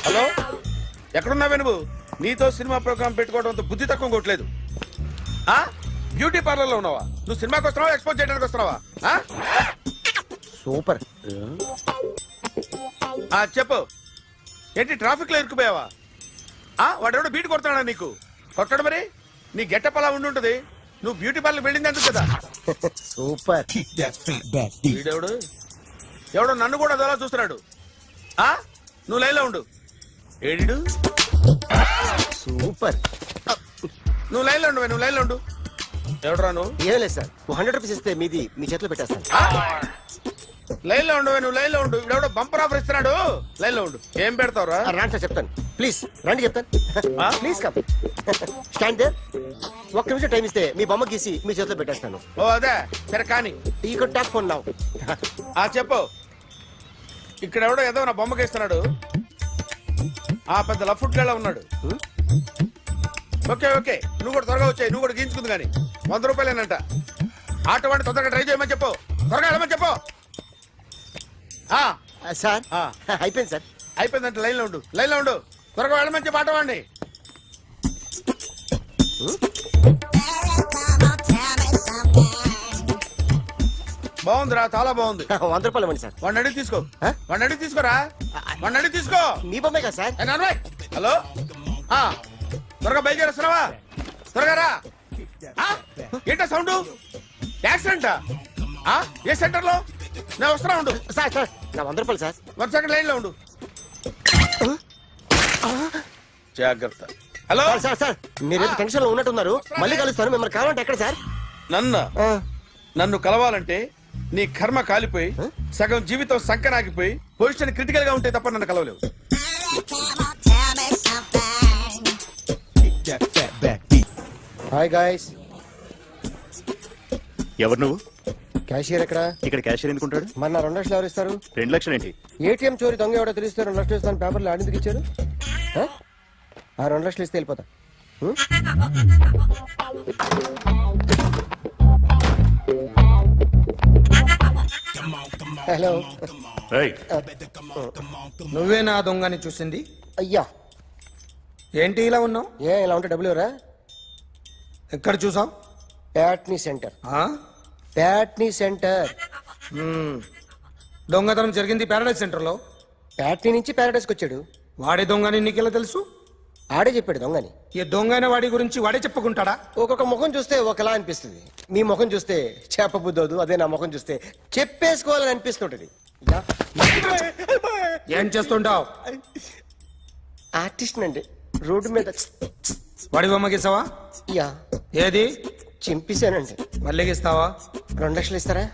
Hello, ఎక్కడున్నావే నువ్వు? నీతో cinema programme పెట్టుకోవడంతో బుద్ధి తక్కువ కొట్టలేదు. బ్యూటీ పార్లర్ లో ఉన్నావా? నువ్వు సినిమాకి వస్తున్నావా, ఎక్స్పోజ్ చేయడానికి వస్తున్నావా? సూపర్. చెప్పు, ఏంటి ట్రాఫిక్ లో ఇరుక్కుపోయావా? వాడెవడో బీట్ కొడుతున్నాడా నీకు? కొట్టడు మరి. నీ గెట్టప్ అలా ఉండుంటది. నువ్వు బ్యూటీ పార్లర్ వెళ్ళింది ఎందుకు కదా? సూపర్. వీడెవడు? ఎవడో నన్ను కూడా అదోలా చూస్తున్నాడు. నువ్వు లైన్లో ఉండు. ఏడు సూపర్. నువ్వు లైన్లో ఉండు, నువ్వు లైన్లో ఉండు. ఎవడరా నువ్వు? ఏం లేదు సార్, 100 రూపీస్ ఇస్తే మీది మీ చేతిలో పెట్టేస్తాను. లైన్లో ఉండు, నువ్వు లైన్లో ఉండు. ఇవిడెవడో బంపర్ ఆఫర్ ఇస్తున్నాడు. లైన్లో ఉండు. ఏం పెడతావురా? రాండి సార్, చెప్తాను. ప్లీజ్ రండి, చెప్తాను. Please come. Stand there. ఒక్క నిమిషం టైం ఇస్తే మీ బొమ్మ గీసి మీ చేతిలో పెట్టేస్తాను. ఓ అదే సరే, కానీ ఈ కుడ్ టాక్ ఫోన్ నౌ. చెప్పు. ఇక్కడ ఎవడో ఏదో నా బొమ్మకి ఇస్తున్నాడు. పెద్ద లఫుట్ గళ్ళ ఉన్నాడు. ఓకే ఓకే, నువ్వు కూడా త్వరగా వచ్చాయి. నువ్వు కూడా గీంచుకుంది కానీ 100 రూపాయలేనంట. ఆటో వాడిని తొందరగా ట్రై చేయమని చెప్పు. త్వరగా వెళ్ళమని చెప్పు. సార్ అయిపోయింది సార్. అయిపోయిందంట. లైన్లో ఉండు, లైన్లో ఉండు. త్వరగా వెళ్ళమని చెప్పు ఆటో వాడిని. బాగుందిరా, చాలా బాగుంది. 100 రూపాయలు ఇవ్వండి సార్. వాడిని అడిగి తీసుకో. వాడిని అడిగి తీసుకోరా. వాడిని అడిగి తీసుకో. మీ బొమ్మే కదా సార్. హలో, త్వరగా బయలుదేరేస్తున్నావా? త్వరగా రా. ఏంటా సౌండ్? యాక్సిడెంటా? ఏ సెంటర్ లో? నేను వస్తున్నా ఉండు. సార్ సార్, నా 100 రూపాయలు సార్. 1 సెకండ్ లైన్ లో ఉండు. జాగ్రత్త. హలో సార్ సార్ సార్, మీరేదో టెన్షన్ లో ఉన్నట్టున్నారు. మళ్ళీ కలుస్తాను. మిమ్మల్ని కావాలంటే ఎక్కడ సార్? నన్ను కలవాలంటే నీ కర్మ కాలిపోయి సగం జీవితం సంకనాగిపోయి పొజిషన్ క్రిటికల్ గా ఉంటే తప్ప నన్ను కలవలేవు. Hi guys. ఎవరు నువ్వు? క్యాషియర్ ఎక్కడ? ఇక్కడ క్యాషియర్ ఎందుకుంటాడు? మన 2 లక్షలు ఎవరు ఇస్తారు? 2 లక్షలు ఏంటి? ఏటీఎం చోరీ దొంగ ఎవడో తెలిస్తే 2 లక్షలు ఇస్తాను పేపర్లు ఆడిందుకు ఇచ్చారు. 2 లక్షలు ఇస్తే వెళ్ళిపోతా. హలో. నువ్వే నా దొంగని చూసింది? అయ్యా, ఏంటి ఇలా ఉన్నావు? ఇలా ఉంటే డబ్బులు ఎవరా? ఎక్కడ చూసావు? ప్యాట్నీ సెంటర్. ప్యాట్నీ సెంటర్. దొంగతనం జరిగింది ప్యారడైజ్ సెంటర్ లో. ప్యాట్నీ నుంచి ప్యారడైజ్కి వచ్చాడు. వాడే దొంగని నీకెలా తెలుసు? ఆడే చెప్పాడు దొంగని. ఈ దొంగైన వాడి గురించి వాడే చెప్పుకుంటాడా? ఒక్కొక్క ముఖం చూస్తే ఒకలా అనిపిస్తుంది. మీ ముఖం చూస్తే చెప్పబుద్దోదు. అదే నా ముఖం చూస్తే చెప్పేసుకోవాలని అనిపిస్తుంటది. ఏం చేస్తుంటావు? ఆర్టిస్ట్ అండి. రోడ్డు మీద వాడి బొమ్మ గీసావా? యా. ఏది? చింపేశానండి. మళ్ళీ గీస్తావా? 2 లక్షలు ఇస్తారా?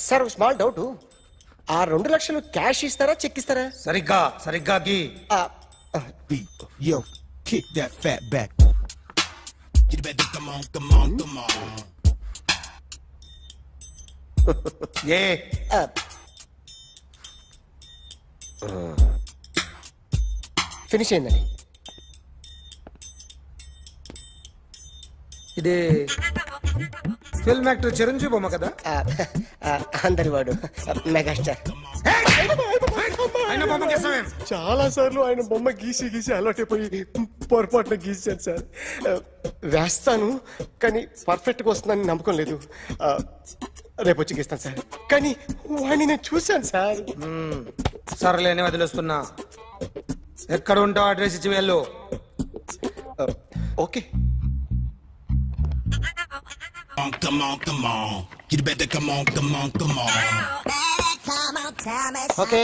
Sir, small doubt. ఆ 2 లక్షలు క్యాష్ ఇస్తారా, చెక్ ఇస్తారా? సరిగ్గా గీ. Yo, kick that fat back. You better come on. A finish అయిందండి. ఇది ఫిల్మ్ యాక్టర్ చిరంజీవి బొమ్మ కదా? అందరి వాడు మెగాస్టార్. ఆయన బొమ్మ గీసావేం? చాలా సార్లు ఆయన బొమ్మ గీసి అలవాటైపోయి పొరపాటున గీసాను సార్. వేస్తాను కానీ పర్ఫెక్ట్ గా వస్తుందని నమ్మకం లేదు. రేపు వచ్చి గీస్తాను సార్. కానీ వాడిని నేను చూశాను సార్. సర్లేని వదిలేస్తున్నా. ఎక్కడ ఉంటావు అడ్రస్ ఇచ్చి వెళ్ళు. Okay. Come on. You better come on. Okay,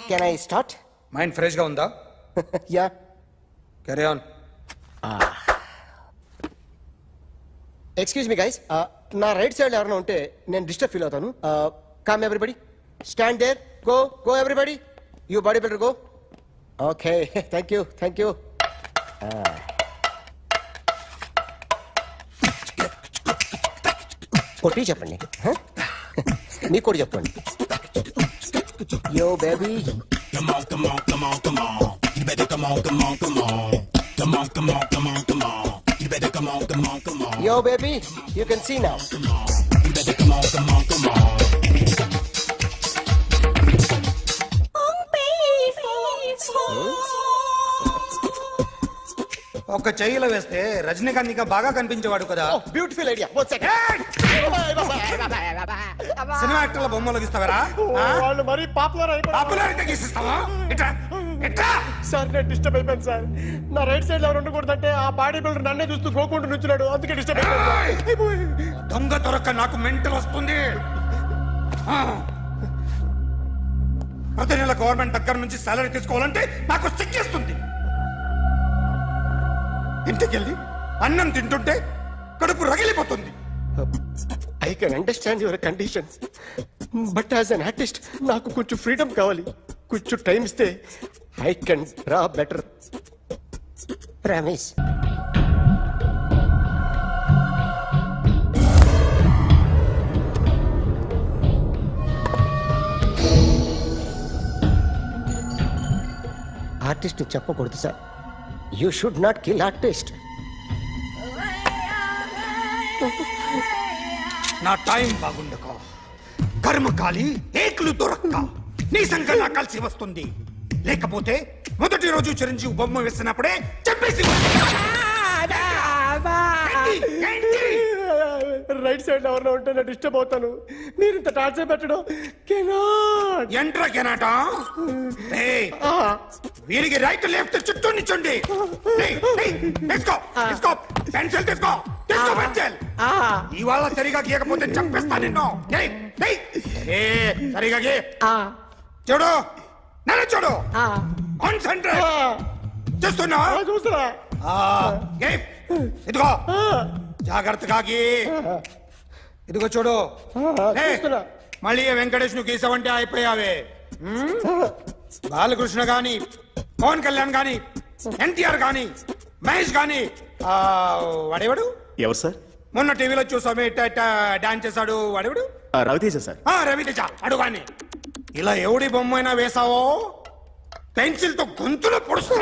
can I start? Mind fresh గా ఉందా? Yeah. Carry on. Excuse me guys, నా రైట్ సైడ్ ఎవరైనా ఉంటే నేను డిస్టర్బ్ ఫీల్ అవుతాను. Come everybody, stand there. Go everybody. You bodybuilder go. Okay, thank you. కొట్టి చెప్పండి. మీకు కూడా చెప్పండి. Yo baby, Come on, come on, come on, come on. You better come on, come on, come on. Come on, come on, come on, come on. You better come on, come on, come on. Yo baby, you can see now. You better come on, come on, come on. ఒక చెయ్యిలో వేస్తే రజనీకాంత్ ఇంకా బాగా కనిపించేవాడు కదా. Beautiful idea. Cinema యాక్టర్ల బొమ్మలు గీస్తావరా? వాళ్ళు మరీ popular అయిపోయారు. Popularity గీసిస్తావా? ఇట్రా ఇట్రా. సార్ నేను డిస్టర్బ్ అయిపోయాను సార్. నా రైట్ సైడ్ ఎవరు ఉండకూడదంటే ఆ బాడీ బిల్డర్ నన్నే చూస్తూ గోకుంటూ నుంచున్నాడు, అందుకే డిస్టర్బ్ అయిపోయాను. దొంగ దొరక్క నాకు మెంటల్ వస్తుంది. ప్రతి నెల గవర్నమెంట్ దగ్గర నుంచి సాలరీ తీసుకోవాలంటే నాకు సిగ్గేస్తుంది. ఇంటికెళ్ళి అన్నం తింటుంటే కడుపు రగిలిపోతుంది. I can understand your conditions, but as an artist నాకు కొంచెం ఫ్రీడమ్ కావాలి. కొంచెం టైం ఇస్తే I can draw better. Ramesh artist చెప్పకూడదు sir. You should not kill artist. నా టైం బాగుండక కర్మకాలి ఏకులు దొరక్క నీ సంకల్లా కలిసి వస్తుంది. లేకపోతే మొదటి రోజు చిరంజీవి బొమ్మ వేసినప్పుడే చెప్పేసి రైట్ సైడ్ ఎవరిలో ఉంటే నేను డిస్టర్బ్ అవుతాను. మీరు ఇంత టార్చర్ పెట్టడం కెనాట్. ఎంట్రా కెనాట. వీరికి రైట్ లెఫ్ట్ చుట్టూ నిచ్చండి. తీసుకో తీసుకో పెన్సిల్ తీసుకో తీసుకో పెన్సిల్. ఇవాళ సరిగా గీయకపోతే చంపేస్తా నిన్ను. సరిగా గీ. చూడు నన్ను చూడు. కాన్సంట్రేట్ చూస్తున్నా చూస్తున్నా. ఇదిగో జాగ్రత్తగా గీ. ఇదిగో చూడు. చూస్తున్నా. మళ్ళీ వెంకటేష్ ను గీసావంటే అయిపోయావే. బాలకృష్ణ గాని పవన్ కళ్యాణ్ గాని ఎన్టీఆర్ గాని మహేష్ గాని వాడేవాడు ఎవరు సార్? మొన్న టీవీలో చూసామే డాన్స్ చేశాడు వాడేవాడు. రవితేజ సార్. రవితేజ అడుగాని. ఇలా ఎవడి బొమ్మ అయినా వేసావో పెన్సిల్ తో గొంతులో పొడుస్తా.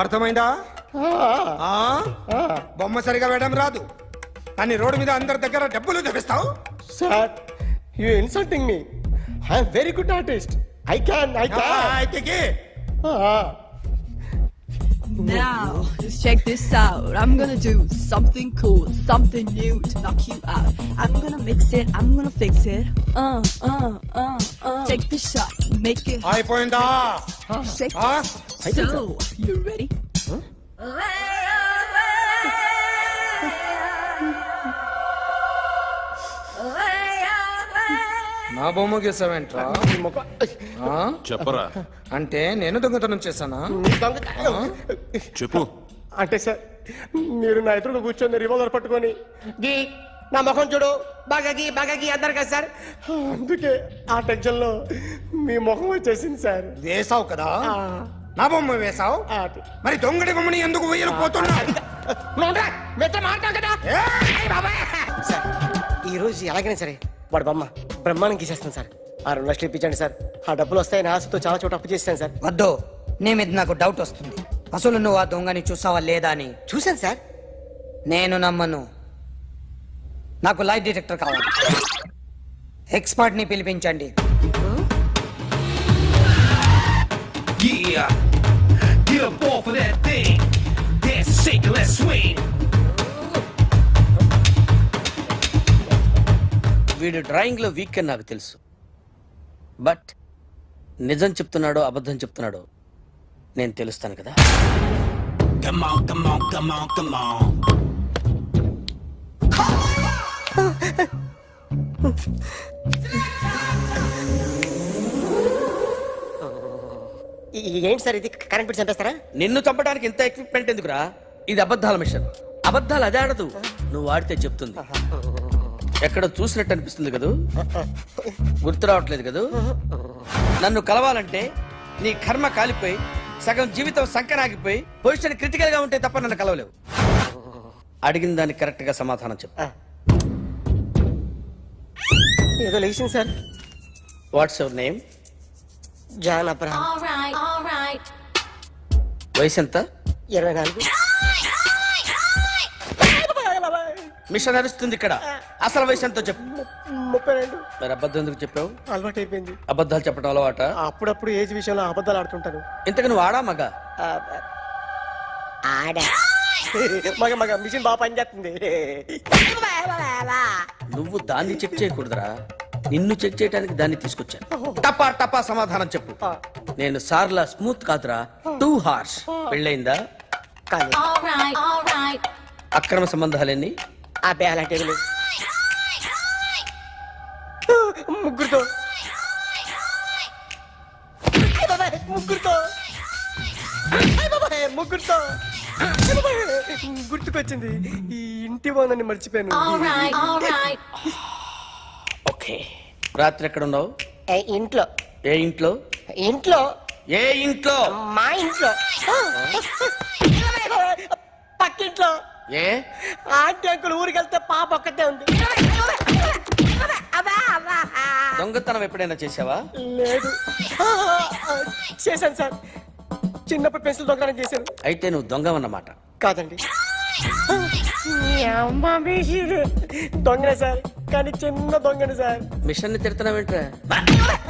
అర్థమైందా? బొమ్మ సరిగా వేయడం రాదు కానీ రోడ్డు మీద అందరి దగ్గర డబ్బులు తెప్పిస్తావు. Sir you insulting me. I am very good artist. I can. అయితే Now, just check this out. I'm gonna do something cool, something new to knock you out. I'm gonna mix it, I'm gonna fix it. Take the shot, make it hot. అయిపోయిందా? Shake Ah, it. So, you ready? నా బొమ్మ గీసావేంట్రా? చెప్పరా. అంటే నేను దొంగతనం చేశానా? చెప్పు. అంటే సార్ మీరు నా ఎదురుగా కూర్చొని రివాల్వర్ పట్టుకొని గీ నా ముఖం చూడు బాగా గీ అన్నారు కదా సార్. అందుకే ఆ టెన్షన్ లో మీ ముఖం వచ్చేసింది సార్. వేసావు కదా, నా బొమ్మ వేసావు. మరి దొంగడి బొమ్మని ఎందుకు వేయలేకపోతున్నా? సార్ ఈ రోజు ఎలాగైనా సరే వాడు బొమ్మ బ్రహ్మాండం గీసేస్తాను సార్. 6 లక్షలు ఇప్పించండి సార్. ఆ డబ్బులు వస్తాయని ఆశతో చాలా చోట అప్పు చేస్తాను సార్. వద్దు, నీ మీద నాకు డౌట్ వస్తుంది. అసలు నువ్వు ఆ దొంగని చూసావా లేదా అని. చూశాను సార్. నేను నమ్మను. నాకు లైట్ డిటెక్టర్ కావాలి. ఎక్స్పర్ట్ ని పిలిపించండి. Yeah, get up off of that thing. Dance and shake and let's swing. వీడు డ్రాయింగ్ లో వీక్ అని నాకు తెలుసు, బట్ నిజం చెప్తున్నాడో అబద్ధం చెప్తున్నాడో నేను తెలుస్తాను కదా. Come on, come on, come on, come on. ఏంటి సార్ ఇది? కరెంట్ బిల్ చంపేస్తారా? నిన్ను చంపడానికి ఇంత ఎక్విప్మెంట్ ఎందుకురా? ఇది అబద్ధాల మిషన్. అబద్ధాలు అదే ఆడదు, నువ్వు ఆడితే చెప్తుంది. ఎక్కడ చూసినట్టు అనిపిస్తుంది కదూ, గుర్తు రావట్లేదు కదూ. నన్ను కలవాలంటే నీ కర్మ కాలిపోయి సగం జీవితం సంకనాగిపోయి పొజిషన్ క్రిటికల్ గా ఉంటే తప్ప నన్ను కలవలేవు. అడిగిన దానికి కరెక్ట్ గా సమాధానం చెప్పు. ఏదో లేచింది sir. What's your name? John Abraham. వయసు ఎంత? 24. మిషన్ నడుస్తుంది ఇక్కడ. అసలు వయసు ఎంతో చెప్పు. 32. మరి అబద్ధం ఎందుకు చెప్పావు? అలవాటు అయిపోయింది. అబద్ధాలు చెప్పడం అలవాట? అప్పుడప్పుడు ఏజ్ విషయంలో అబద్ధాలు ఆడుతుంటాను. ఇంతకు నువ్వు ఆడా మగ? ఆడా మగ మగ మిషన్ బాగా పనిచేస్తుంది. నువ్వు దాన్ని చెక్ చేయకూడదురా, నిన్ను చెక్ చేయడానికి దాన్ని తీసుకొచ్చాను. టపా టపా సమాధానం చెప్పు. నేను సార్లా స్మూత్ కాదురా, టూ హార్ష్. పెళ్ళయిందా? కానీ అక్రమ సంబంధాలన్నీ? అబ్బాయి అలాంటి ముగ్గురుతో ముగ్గురుతో ముగ్గురుతో గుర్తుకొచ్చింది. ఈ ఇంటి బాగుందని మర్చిపోయాను. ఓకే. రాత్రి ఎక్కడ ఉన్నావు? ఇంట్లో. ఏ ఇంట్లో? ఇంట్లో. ఏ ఇంట్లో? మా ఇంట్లో. పక్కింట్లో. ఏ ఆంటీ అంకుల్ ఊరికి వెళ్తే పాప ఒక్కతే ఉంది. దొంగతనం ఎప్పుడైనా చేసావా? లేదు. చేశాను సార్, చిన్నప్పుడు పెన్సిల్ దొంగతనం చేశాను. అయితే నువ్వు దొంగవన్నమాట. కాదండి, దొంగనే సార్, కానీ చిన్న దొంగని సార్. మిషన్ ని తిడుతున్నావేంట్రా?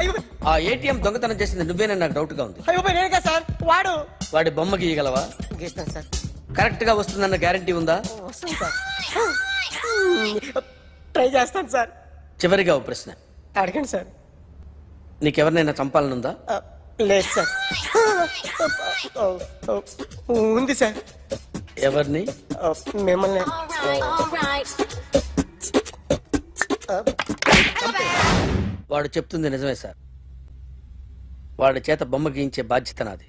అయ్యో ఆ ఏటీఎం దొంగతనం చేసింది నువ్వేనని నాకు డౌట్ గా ఉంది. అయ్యో నేనే సార్. వాడు వాడి బొమ్మ గీయగలవా? గీస్తాను సార్. కరెక్ట్ గా వస్తుందన్న గ్యారంటీ ఉందా? వస్తాను సార్, ట్రై చేస్తాను సార్. చివరిగా ఓ ప్రశ్న అడగండి సార్. నీకెవరినైనా చంపాలనుందా? లేదు సార్. ఉంది సార్. ఎవరిని? మిమ్మల్ని. వాడు చెప్తుంది నిజమే సార్. వాడి చేత బొమ్మ గీయించే బాధ్యత నాది.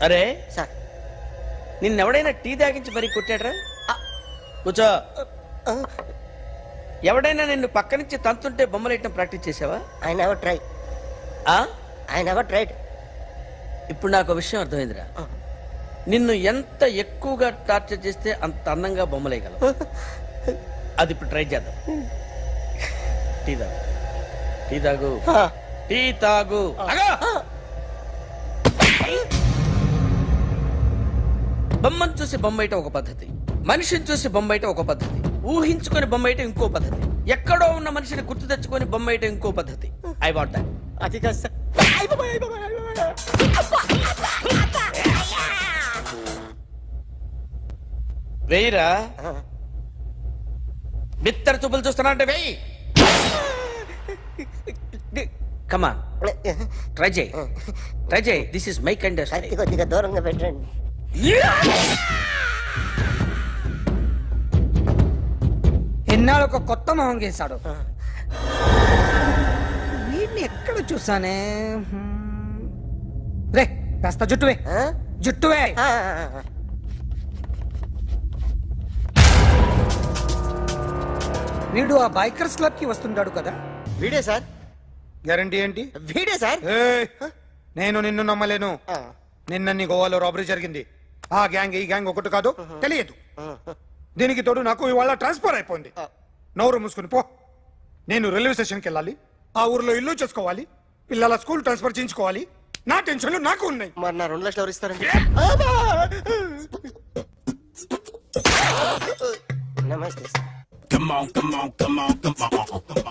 అరే సార్, నిన్నెవడైనా టీ తాగించి మరీ కొట్టాడ్రా? కూర్చో. ఎవడైనా నిన్ను పక్క నుంచి తంతుంటే బొమ్మలేయటం ప్రాక్టీస్ చేసావా? I never try. ఆ? I never tried. ఇప్పుడు నాకు ఒక విషయం అర్థమైందిరా. నిన్ను ఎంత ఎక్కువగా టార్చర్ చేస్తే అంత అందంగా బొమ్మలేయగలవు. అది ఇప్పుడు ట్రై చేద్దాం. టీ తాగు, టీ తాగు, టీ తాగు. అగా! బొమ్మను చూసి బొమ్మయటం ఒక పద్ధతి, మనిషిని చూసి బొమ్మయటం ఒక పద్ధతి, ఊహించుకొని బొమ్మయటం ఇంకో పద్ధతి, ఎక్కడో ఉన్న మనిషిని గుర్తు తెచ్చుకొని బొమ్మయటం ఇంకో పద్ధతి. I want that. అది కాదు సార్. వెయ్యిరా. బిత్తర చూపులు చూస్తున్నా అంటే వెయ్యి. కమాన్, ట్రై చేయి, ట్రై చేయి. This is my kind of style. కొద్దిగా దూరంగా పెట్టండి. ఎన్నాళ్ళు ఒక కొత్త మొహం గీశాడు. వీడిని ఎక్కడ చూసానే? రే కాస్త జుట్టువే, జుట్టువే. వీడు ఆ బైకర్స్ క్లబ్ కి వస్తుంటాడు కదా? వీడే సార్. గ్యారంటీ ఏంటి? వీడే సార్. ఏయ్! నేను నిన్ను నమ్మలేను. నిన్న నీ గోవాలో రాబరీ జరిగింది. ఆ గ్యాంగ్ ఈ గ్యాంగ్ ఒకటి కాదు, తెలియదు. దీనికి తోడు నాకు ఇవాళ ట్రాన్స్ఫర్ అయిపోయింది. నోరు మూసుకుని పో. నేను రైల్వే స్టేషన్కి వెళ్ళాలి, ఆ ఊర్లో ఇల్లు చేసుకోవాలి, పిల్లల స్కూల్ ట్రాన్స్ఫర్ చేయించుకోవాలి. నా టెన్షన్లు నాకు ఉన్నాయి. మరి నా 2 లక్షలు ఎవరు ఇస్తారండి? నమస్తే sir. Come on, come on, come on, come on, come on.